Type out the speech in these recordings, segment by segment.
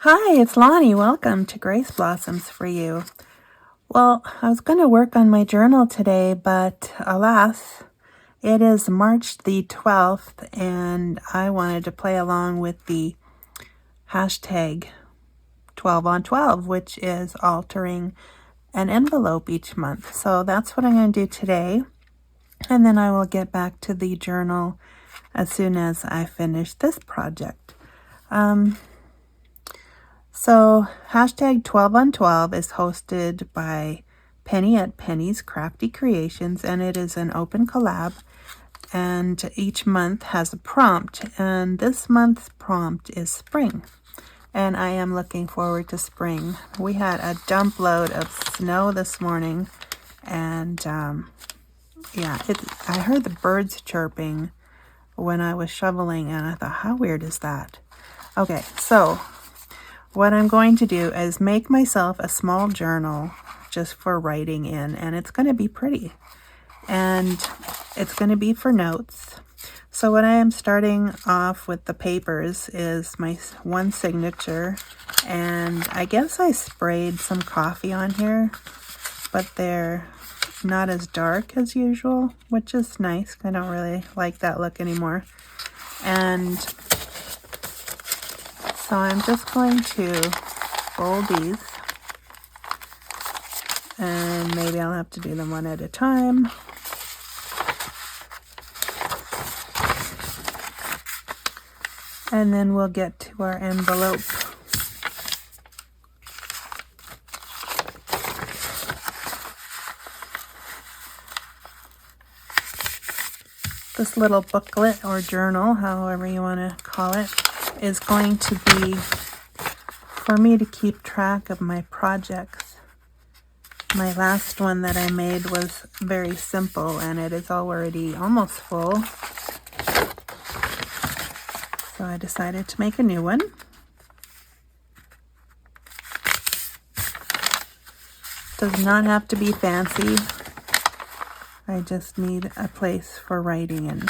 Hi, it's Lonnie. Welcome to Grace Blossoms for You. Well, I was going to work on my journal today, but alas, it is March the 12th, and I wanted to play along with the hashtag 12 on 12, which is altering an envelope each month. So that's what I'm going to do today, and then I will get back to the journal as soon as I finish this project. So hashtag 12 on 12 is hosted by Penny at Penny's Crafty Creations, and it is an open collab, and each month has a prompt, and this month's prompt is spring, and I am looking forward to spring. We had a dump load of snow this morning, and yeah, I heard the birds chirping when I was shoveling, and I thought, how weird is that? Okay, so what I'm going to do is make myself a small journal just for writing in, and it's going to be pretty, and it's going to be for notes. So what I am starting off with the papers is my one signature, and I guess I sprayed some coffee on here, but they're not as dark as usual, which is nice. I don't really like that look anymore. And so I'm just going to fold these, and maybe I'll have to do them one at a time. And then we'll get to our envelope. This little booklet or journal, however you want to call it, is going to be for me to keep track of my projects. My last one that I made was very simple, and it is already almost full. So I decided to make a new one. Does not have to be fancy. I just need a place for writing in.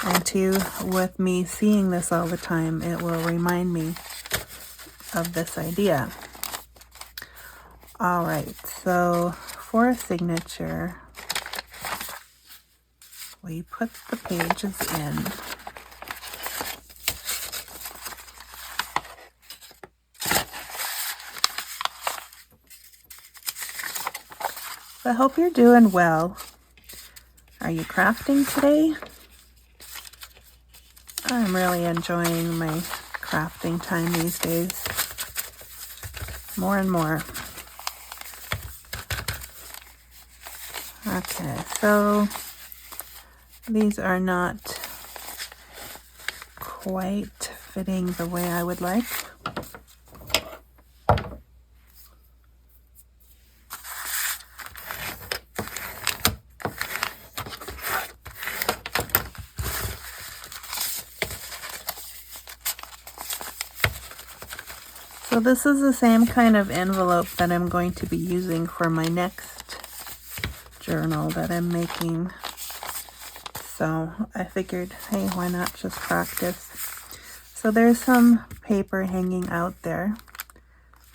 And two, with me seeing this all the time, it will remind me of this idea. All right, so for a signature, we put the pages in. I hope you're doing well. Are you crafting today? I'm really enjoying my crafting time these days. More and more. Okay, so these are not quite fitting the way I would like. So this is the same kind of envelope that I'm going to be using for my next journal that I'm making. So I figured, hey, why not just practice? So there's some paper hanging out there.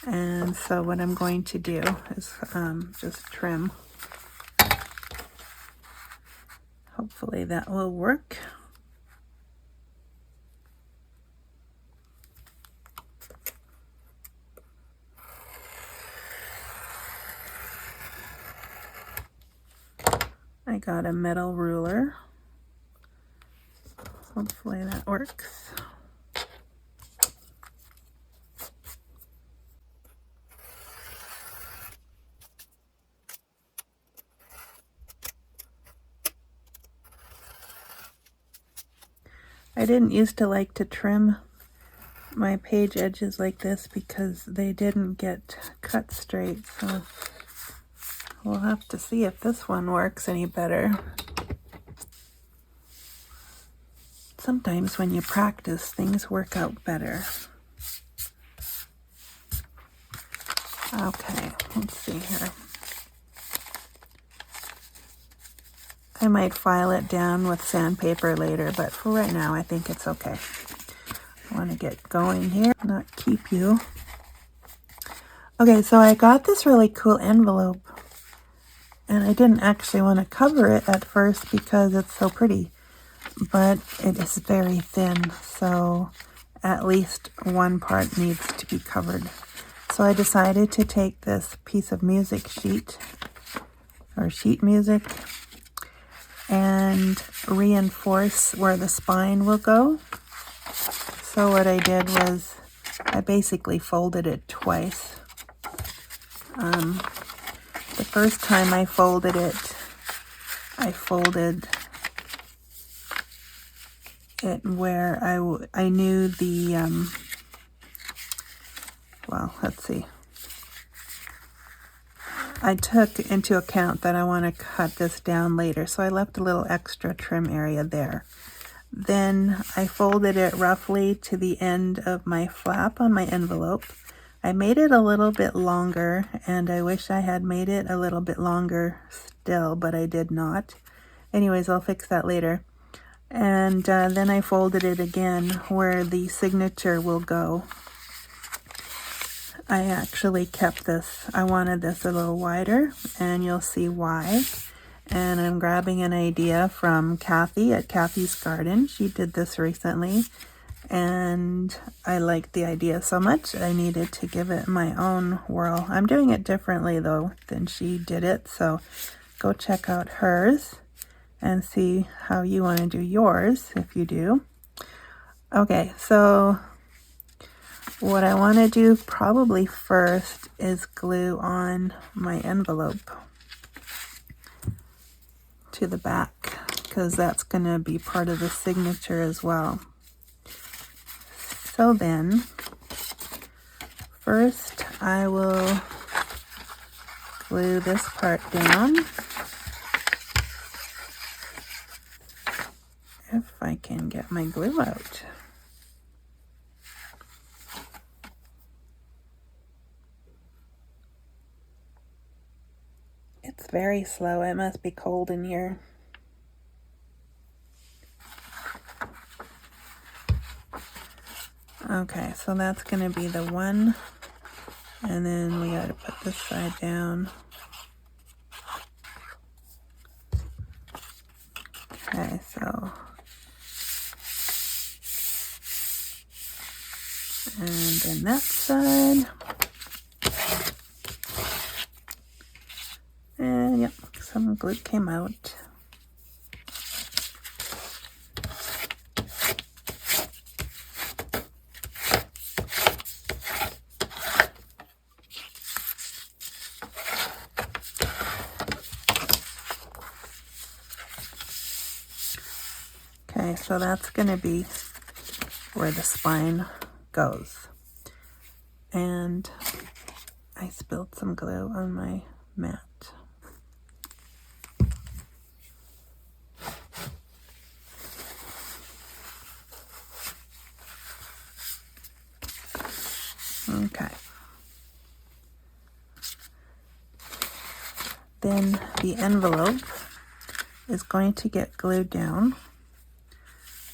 And so what I'm going to do is just trim. Hopefully that will work. I got a metal ruler. Hopefully that works. I didn't used to like to trim my page edges like this because they didn't get cut straight, so we'll have to see if this one works any better. Sometimes when you practice, things work out better. Okay, let's see here. I might file it down with sandpaper later, but for right now, I think it's okay. I want to get going here, not keep you. Okay, so I got this really cool envelope, and I didn't actually want to cover it at first because it's so pretty, but it is very thin, so at least one part needs to be covered. So I decided to take this piece of music sheet, or sheet music, and reinforce where the spine will go. So what I did was I basically folded it twice. The first time I folded it, I folded it where I knew the, well, let's see. I took into account that I want to cut this down later, so I left a little extra trim area there. Then I folded it roughly to the end of my flap on my envelope. I made it a little bit longer, and I wish I had made it a little bit longer still, but I did not. Anyways, I'll fix that later. And then I folded it again where the signature will go. I actually kept this, I wanted this a little wider, and you'll see why. And I'm grabbing an idea from Kathy at Kathy's Garden. She did this recently, and I liked the idea so much I needed to give it my own whirl. I'm doing it differently though than she did it, so go check out hers and see how you want to do yours if you do. Okay, so what I want to do probably first is glue on my envelope to the back, because that's going to be part of the signature as well. So then, first I will glue this part down. If I can get my glue out. It's very slow. It must be cold in here. Okay, so that's going to be the one, and then we got to put this side down. Okay, so, and then that side, and yep, some glue came out. Okay, so that's going to be where the spine goes. And I spilled some glue on my mat. Okay. Then the envelope is going to get glued down.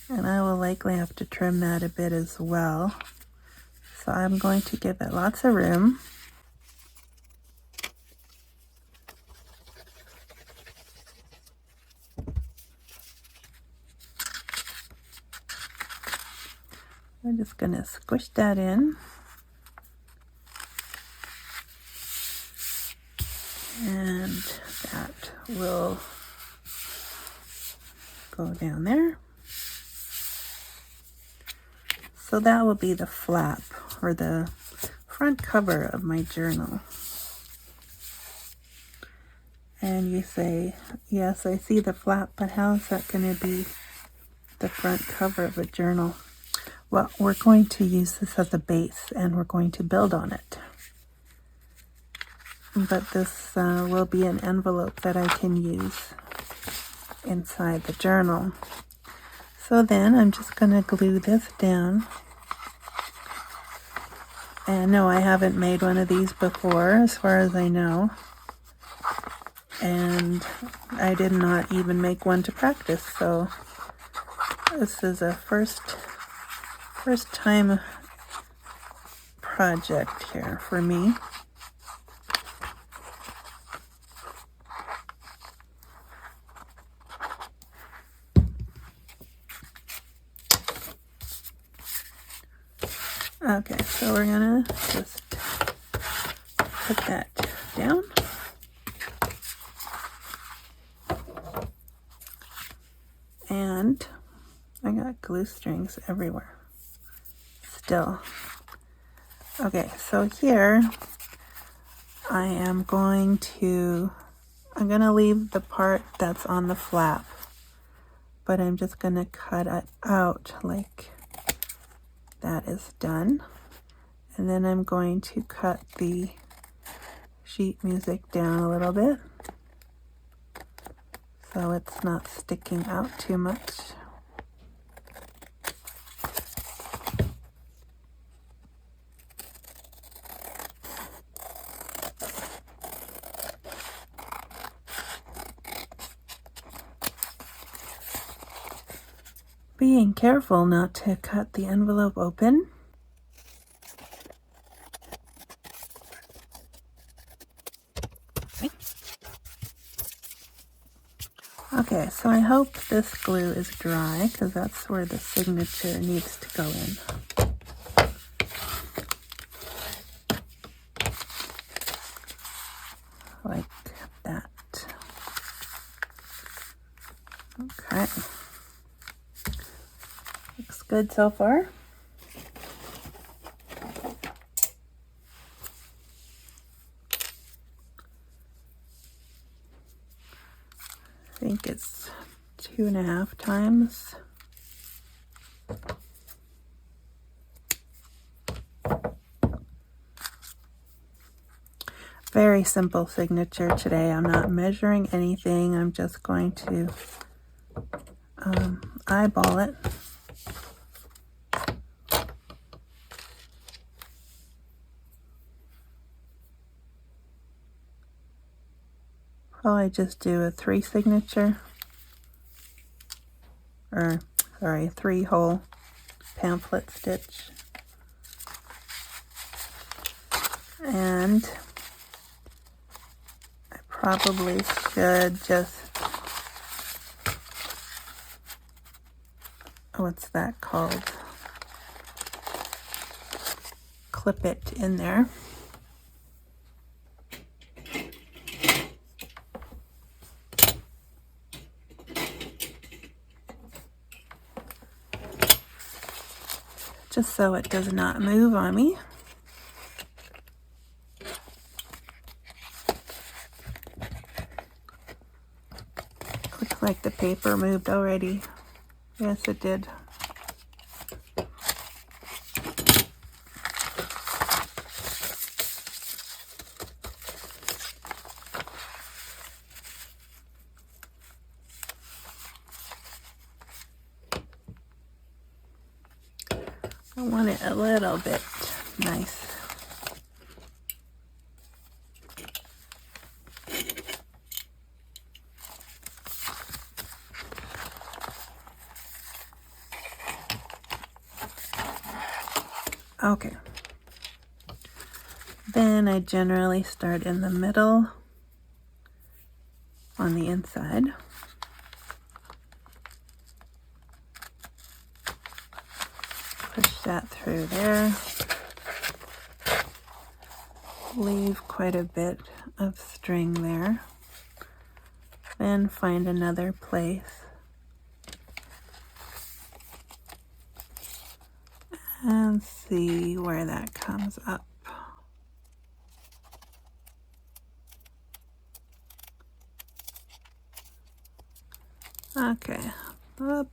And I will likely have to trim that a bit as well. So I'm going to give it lots of room. I'm just going to squish that in. And that will go down there. So that will be the flap, or the front cover of my journal. And you say, yes, I see the flap, but how is that going to be the front cover of a journal? Well, we're going to use this as a base, and we're going to build on it. But this will be an envelope that I can use inside the journal. So then I'm just going to glue this down. And no, I haven't made one of these before, as far as I know. And I did not even make one to practice, so this is a first first time project here for me. Okay, so we're gonna just put that down. And I got glue strings everywhere still. Okay, so here I'm gonna leave the part that's on the flap, but I'm just gonna cut it out like that is done. And then I'm going to cut the sheet music down a little bit so it's not sticking out too much. Being careful not to cut the envelope open. Okay, so I hope this glue is dry because that's where the signature needs to go in. Like that. Okay. Looks good so far. I think it's 2.5 times. Very simple signature today. I'm not measuring anything. I'm just going to eyeball it. Probably just do a 3 signature, or sorry, 3 hole pamphlet stitch. And I probably should just, what's that called? Clip it in there. Just so it does not move on me. Looks like the paper moved already. Yes, it did. I want it a little bit nice. Okay. Then I generally start in the middle on the inside. Push that through there. Leave quite a bit of string there. Then find another place. And see where that comes up. Okay, up.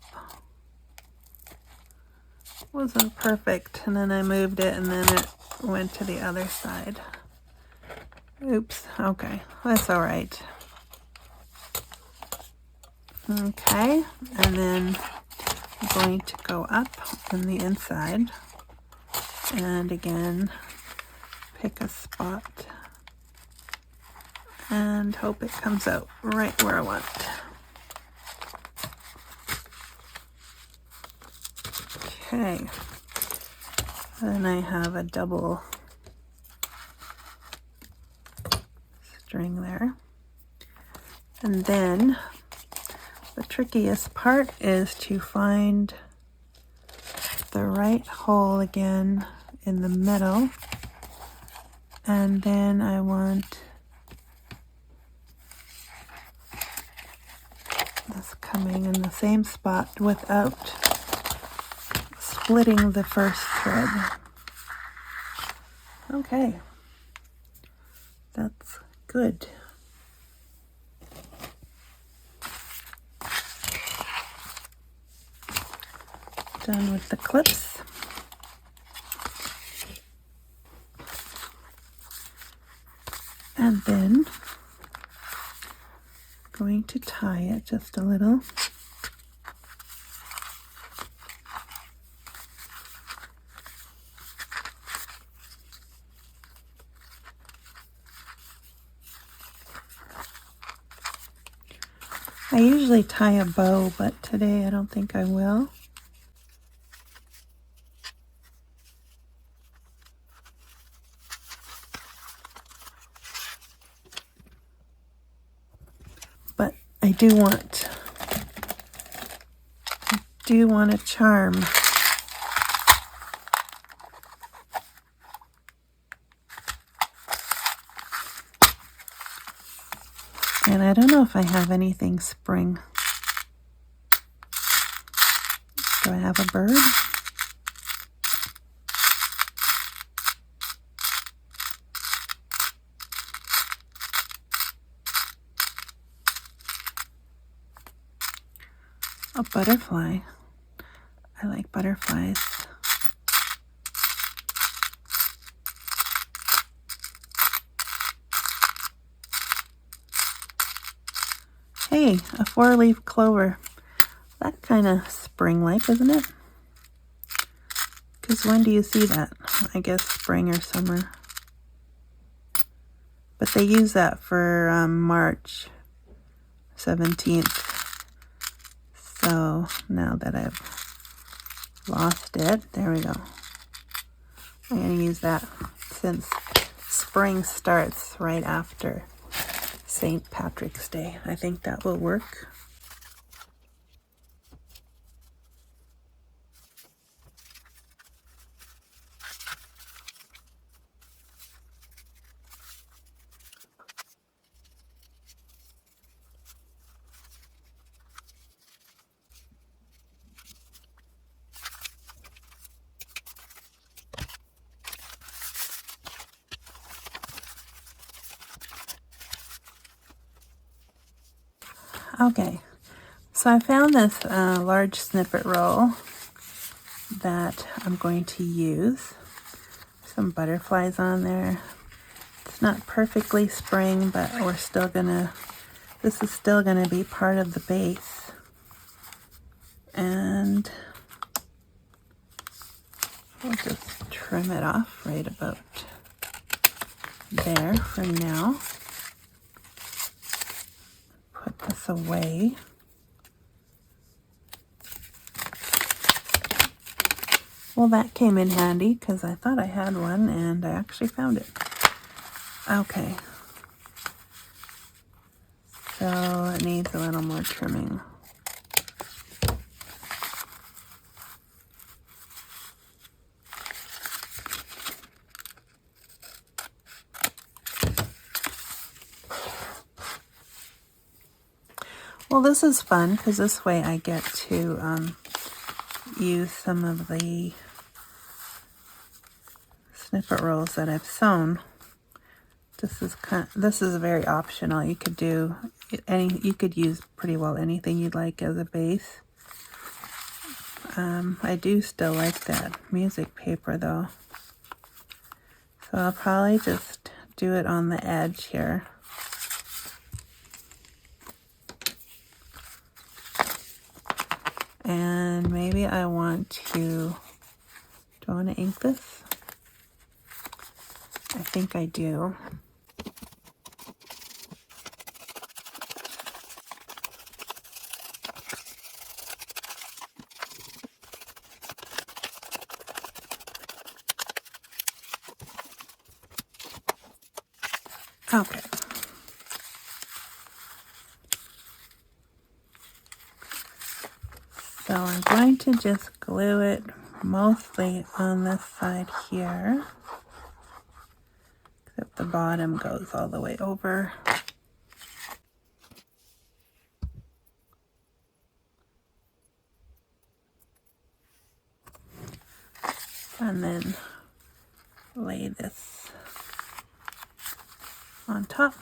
Wasn't perfect, and then I moved it, and then it went to the other side. Oops, okay, that's all right. Okay, and then I'm going to go up on the inside, and again, pick a spot, and hope it comes out right where I want. Okay, And I have a double string there. And then the trickiest part is to find the right hole again in the middle. And then I want this coming in the same spot without splitting the first thread. Okay, that's good. Done with the clips. And then going to tie it just a little. I usually tie a bow, but today I don't think I will. But I do want a charm. And I don't know if I have anything spring. Do I have a bird? A butterfly. I like butterflies. Hey, a 4-leaf clover. That kind of spring-like, isn't it? Because when do you see that? I guess spring or summer. But they use that for March 17th. So now that I've lost it, there we go. I'm going to use that since spring starts right after St. Patrick's Day. I think that will work. Okay, so I found this large snippet roll that I'm going to use. Some butterflies on there. It's not perfectly spring, but we're still gonna, this is still gonna be part of the base. And we'll just trim it off right about there for now. Put this away. Well, that came in handy because I thought I had one and I actually found it. Okay. So it needs a little more trimming. Well, this is fun because this way I get to use some of the snippet rolls that I've sewn. This is very optional. You could do you could use pretty well anything you'd like as a base. I do still like that music paper though, so I'll probably just do it on the edge here. And maybe I want to, do I want to ink this? I think I do. Okay. So I'm going to just glue it mostly on this side here, except the bottom goes all the way over. And then lay this on top.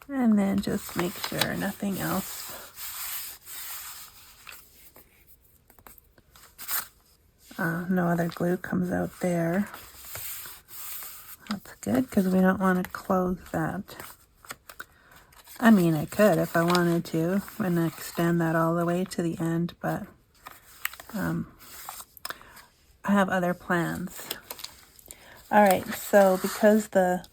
And then just make sure nothing else no other glue comes out there. That's good because we don't want to close that. I mean, I could if I wanted to and extend that all the way to the end, but I have other plans. All right, so because the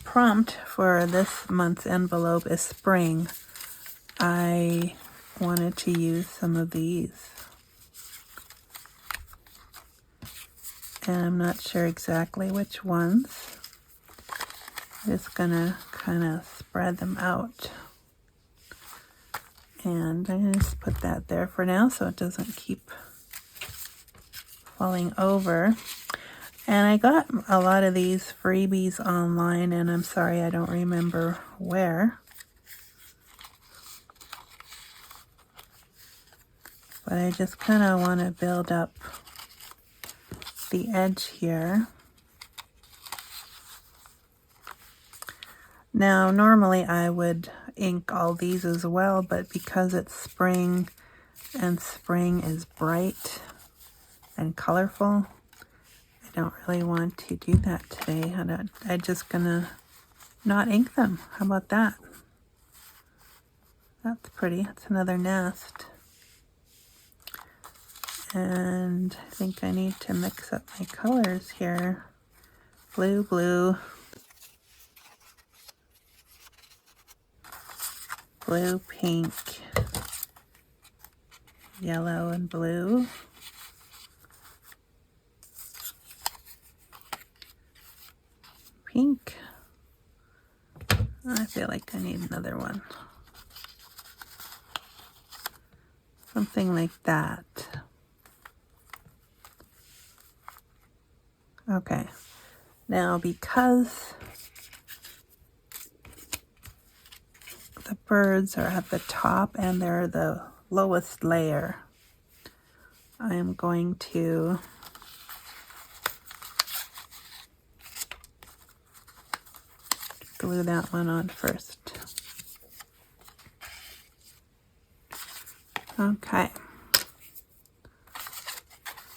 prompt for this month's envelope is spring, I wanted to use some of these. And I'm not sure exactly which ones. I'm just gonna kind of spread them out. And I'm gonna just put that there for now so it doesn't keep falling over. And I got a lot of these freebies online, and I'm sorry I don't remember where. But I just kind of want to build up the edge here. Now, normally I would ink all these as well, but because it's spring and spring is bright and colorful, I don't really want to do that today. I'm just gonna not ink them. How about that? That's pretty. That's another nest. And I think I need to mix up my colors here. Blue, blue, blue, pink, yellow, and blue. Pink. I feel like I need another one. Something like that. Okay. Now, because the birds are at the top and they're the lowest layer, I am going to glue that one on first. Okay.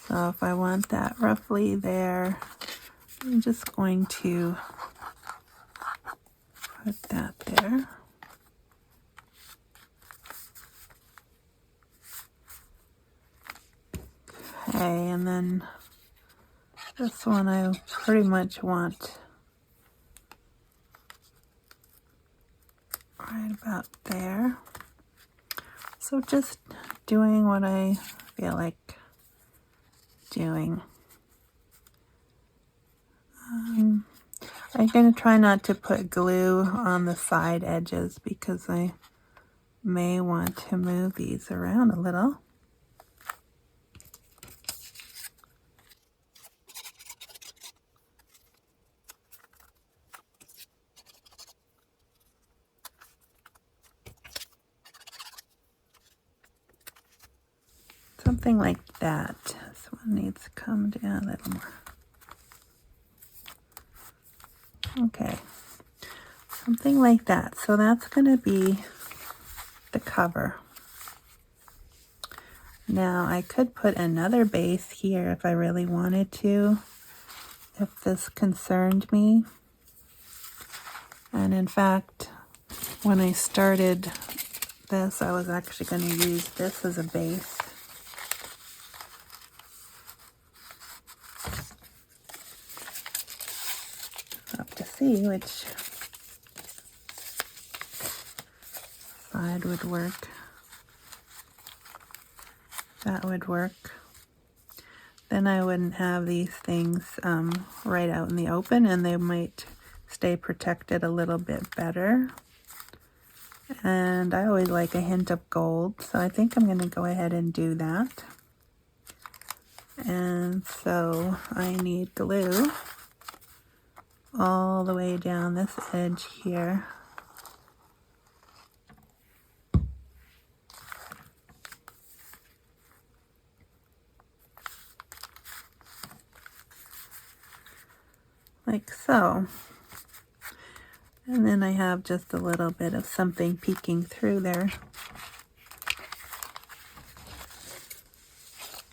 So if I want that roughly there, I'm just going to put that there. Okay, and then this one I pretty much want right about there. So just doing what I feel like doing. I'm going to try not to put glue on the side edges because I may want to move these around a little. Something like that. This one needs to come down a little more. Okay, something like that. So that's going to be the cover. Now I could put another base here if I really wanted to, if this concerned me. And in fact, when I started this, I was actually going to use this as a base. Have to see which side would work. That would work. Then I wouldn't have these things right out in the open, and they might stay protected a little bit better. And I always like a hint of gold, so I think I'm going to go ahead and do that. And so I need glue all the way down this edge here. Like so. And then I have just a little bit of something peeking through there.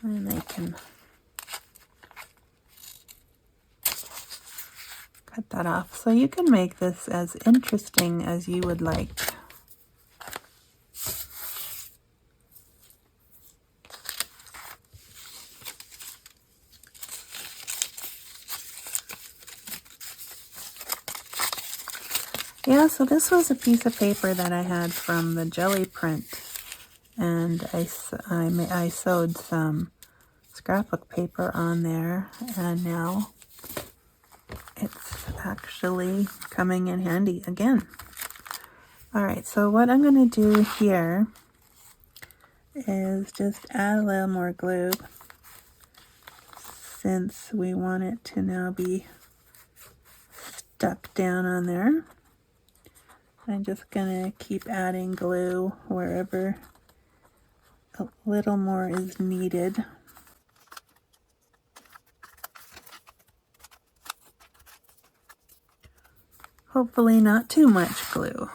And I can cut that off. So you can make this as interesting as you would like. Yeah, so this was a piece of paper that I had from the jelly print, and I sewed some scrapbook paper on there, and now it's actually coming in handy again. Alright, so what I'm going to do here is just add a little more glue, since we want it to now be stuck down on there. I'm just going to keep adding glue wherever a little more is needed. Hopefully not too much glue.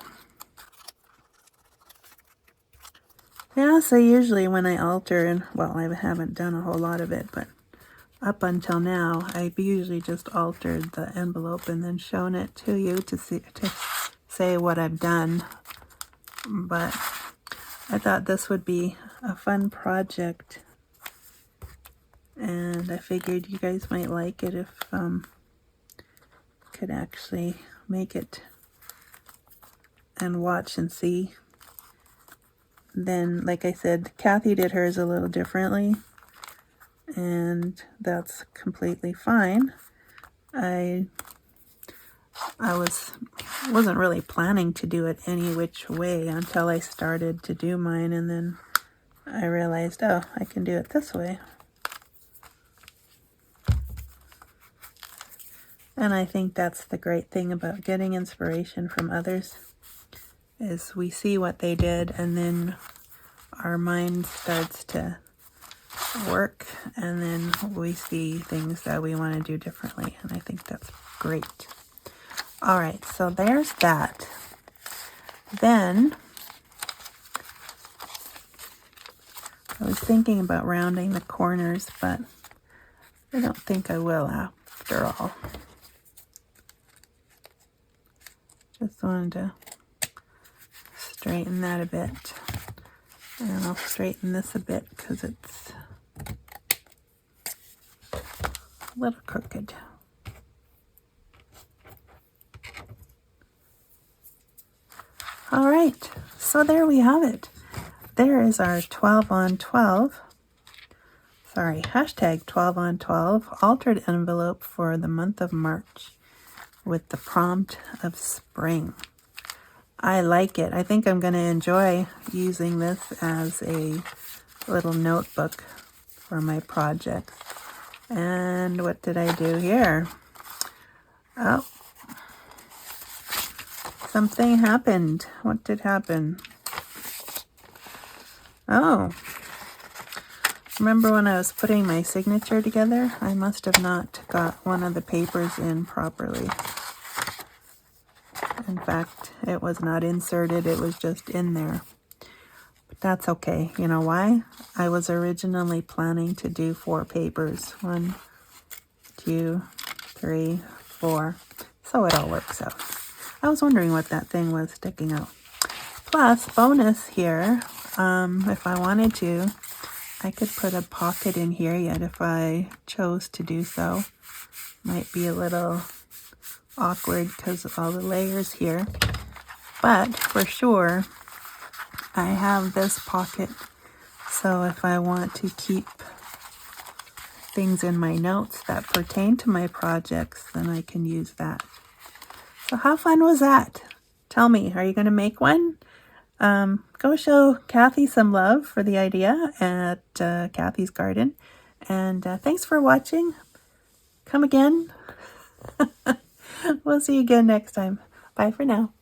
Yeah, so usually when I alter, and well, I haven't done a whole lot of it, but up until now, I've usually just altered the envelope and then shown it to you to say what I've done. But I thought this would be a fun project, and I figured you guys might like it if could actually make it and watch and see. Then, like I said, Kathy did hers a little differently, and that's completely fine. I wasn't really planning to do it any which way until I started to do mine, and then I realized, oh, I can do it this way. And I think that's the great thing about getting inspiration from others, is we see what they did, and then our mind starts to work, and then we see things that we want to do differently, and I think that's great. All right, so there's that. Then I was thinking about rounding the corners, but I don't think I will after all. Just wanted to straighten that a bit. And I'll straighten this a bit because it's a little crooked. All right, so there we have it. There is our 12 on 12, hashtag 12 on 12 altered envelope for the month of March with the prompt of spring. I like it. I think I'm going to enjoy using this as a little notebook for my projects. And what did I do here? Oh, something happened. What did happen? Oh, remember when I was putting my signature together? I must have not got one of the papers in properly. In fact, it was not inserted, it was just in there. But that's okay. You know why? I was originally planning to do 4 papers. 1, 2, 3, 4. So it all works out. I was wondering what that thing was sticking out. Plus, bonus here, if I wanted to, I could put a pocket in here yet if I chose to do so. Might be a little awkward because of all the layers here, but for sure I have this pocket So if I want to keep things in my notes that pertain to my projects, then I can use that. So how fun was that? Tell me, are you going to make one? Go show Kathy some love for the idea at Kathy's Garden. And thanks for watching. Come again. We'll see you again next time. Bye for now.